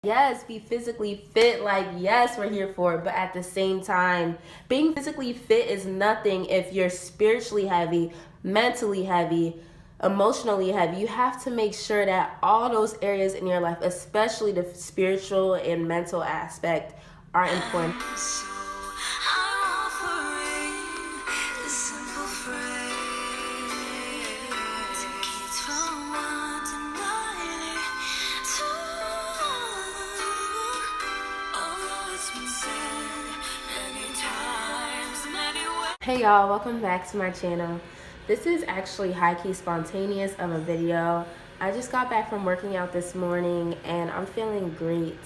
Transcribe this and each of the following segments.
Yes, be physically fit, like, yes, we're here for it. But at the same time, being physically fit is nothing if you're spiritually heavy, mentally heavy, emotionally heavy. You have to make sure that all those areas in your life, especially the spiritual and mental aspect, are important. Hey y'all, welcome back to my channel. This is actually high-key spontaneous of a video. I just got back from working out this morning and I'm feeling great.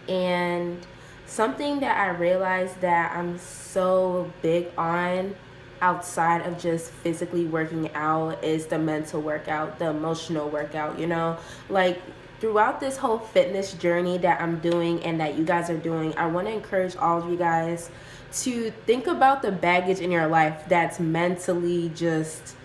And something that I realized that I'm so big on outside of just physically working out is the mental workout, the emotional workout, like throughout this whole fitness journey that I'm doing and that you guys are doing, I want to encourage all of you guys to think about the baggage in your life that's mentally just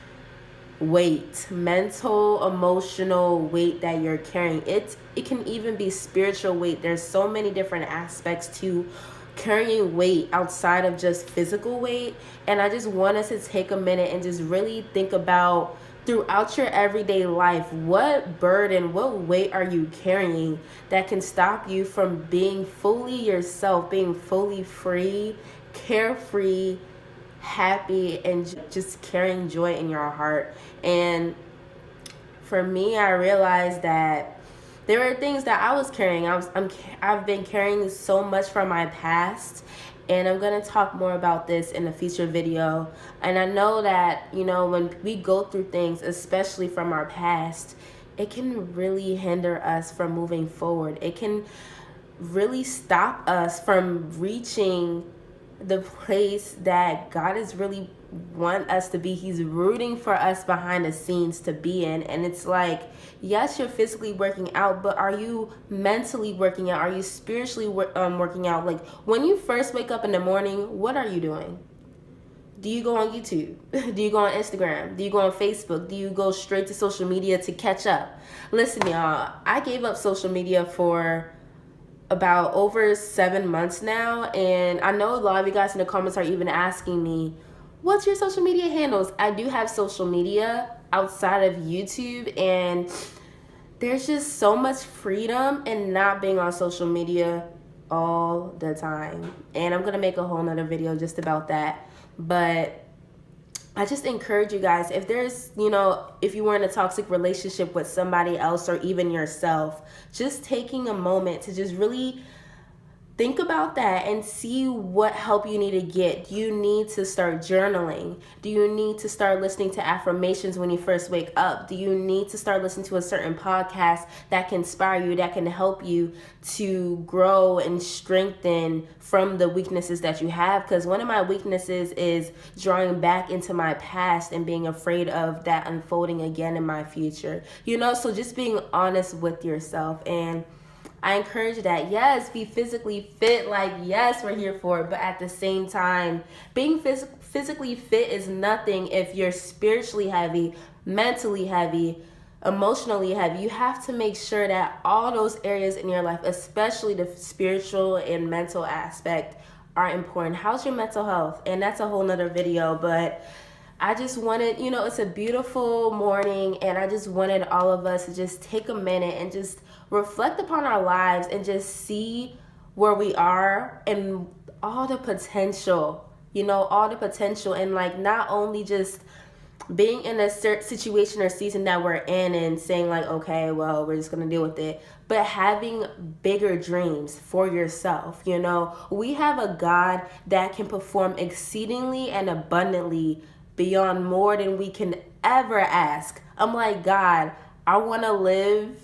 weight, mental, emotional weight that you're carrying. It can even be spiritual weight. There's so many different aspects to carrying weight outside of just physical weight. And I just want us to take a minute and just really think about throughout your everyday life, what burden, what weight are you carrying that can stop you from being fully yourself, being fully free, carefree, happy, and just carrying joy in your heart. And for me, I realized that there were things that I was carrying. I've been carrying so much from my past, and I'm going to talk more about this in a future video. And I know that, when we go through things, especially from our past, it can really hinder us from moving forward. It can really stop us from reaching the place that God is really want us to be. He's rooting for us behind the scenes to be in. And it's like, yes, you're physically working out, but are you mentally working out? Are you spiritually working out? Like, when you first wake up in the morning, what are you doing? Do you go on YouTube? Do you go on Instagram? Do you go on Facebook? Do you go straight to social media to catch up? Listen, y'all, I gave up social media for about over 7 months now, and I know a lot of you guys in the comments are even asking me, what's your social media handles? I do have social media outside of YouTube, and there's just so much freedom in not being on social media all the time. And I'm gonna make a whole nother video just about that. But I just encourage you guys, if there's, if you were in a toxic relationship with somebody else or even yourself, just taking a moment to just really think about that and see what help you need to get. Do you need to start journaling? Do you need to start listening to affirmations when you first wake up? Do you need to start listening to a certain podcast that can inspire you, that can help you to grow and strengthen from the weaknesses that you have? Because one of my weaknesses is drawing back into my past and being afraid of that unfolding again in my future. So just being honest with yourself. And I encourage that, yes, be physically fit, like, yes, we're here for it. But at the same time, being physically fit is nothing if you're spiritually heavy, mentally heavy, emotionally heavy. You have to make sure that all those areas in your life, especially the spiritual and mental aspect, are important. How's your mental health? And that's a whole nother video, but I just wanted, it's a beautiful morning, and I just wanted all of us to just take a minute and just reflect upon our lives and just see where we are and all the potential, and like not only just being in a certain situation or season that we're in and saying like, okay, well, we're just going to deal with it, but having bigger dreams for yourself. We have a God that can perform exceedingly and abundantly beyond more than we can ever ask. I'm like, God, I want to live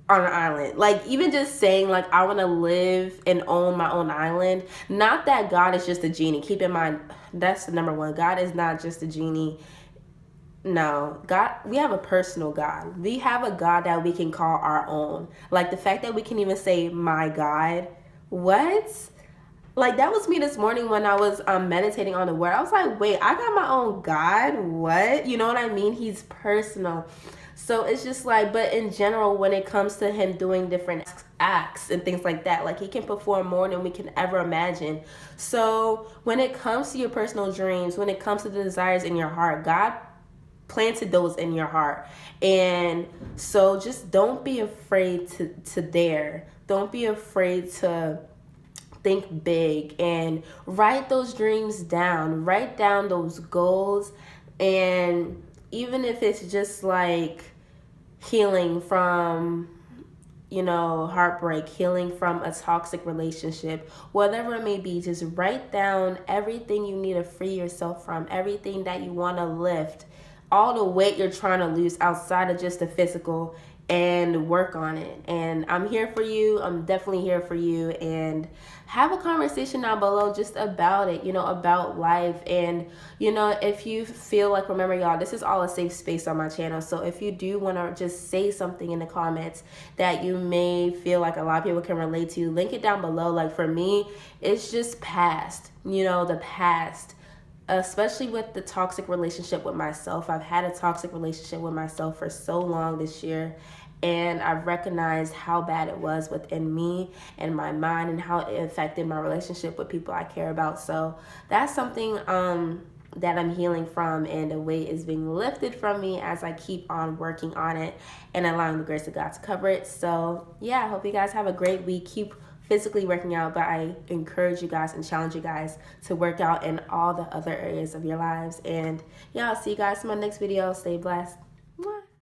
on an island. Like, even just saying like I want to live and own my own island. Not that God is just a genie. Keep in mind, that's the number one. God is not just a genie. No, God, we have a personal God. We have a God that we can call our own. Like the fact that we can even say my God. What? Like, that was me this morning when I was meditating on the word. I was like, wait, I got my own God? What? You know what I mean? He's personal. So it's just like, but in general, when it comes to him doing different acts and things like that, like he can perform more than we can ever imagine. So when it comes to your personal dreams, when it comes to the desires in your heart, God planted those in your heart. And so just don't be afraid to dare. Don't be afraid to think big and write those dreams down. Write down those goals. And even if it's just like healing from, heartbreak, healing from a toxic relationship, whatever it may be, just write down everything you need to free yourself from, everything that you want to lift, all the weight you're trying to lose outside of just the physical, and work on it. And I'm here for you. I'm definitely here for you. And have a conversation down below just about it, about life. And, if you feel like, remember, y'all, this is all a safe space on my channel. So if you do want to just say something in the comments that you may feel like a lot of people can relate to, link it down below. Like for me, it's just past, the past. Especially with the toxic relationship with myself. I've had a toxic relationship with myself for so long this year, and I've recognized how bad it was within me and my mind and how it affected my relationship with people I care about. So that's something that I'm healing from, and the weight is being lifted from me as I keep on working on it and allowing the grace of God to cover it. So yeah, I hope you guys have a great week. Keep physically working out, but I encourage you guys and challenge you guys to work out in all the other areas of your lives. And yeah, I'll see you guys in my next video. Stay blessed.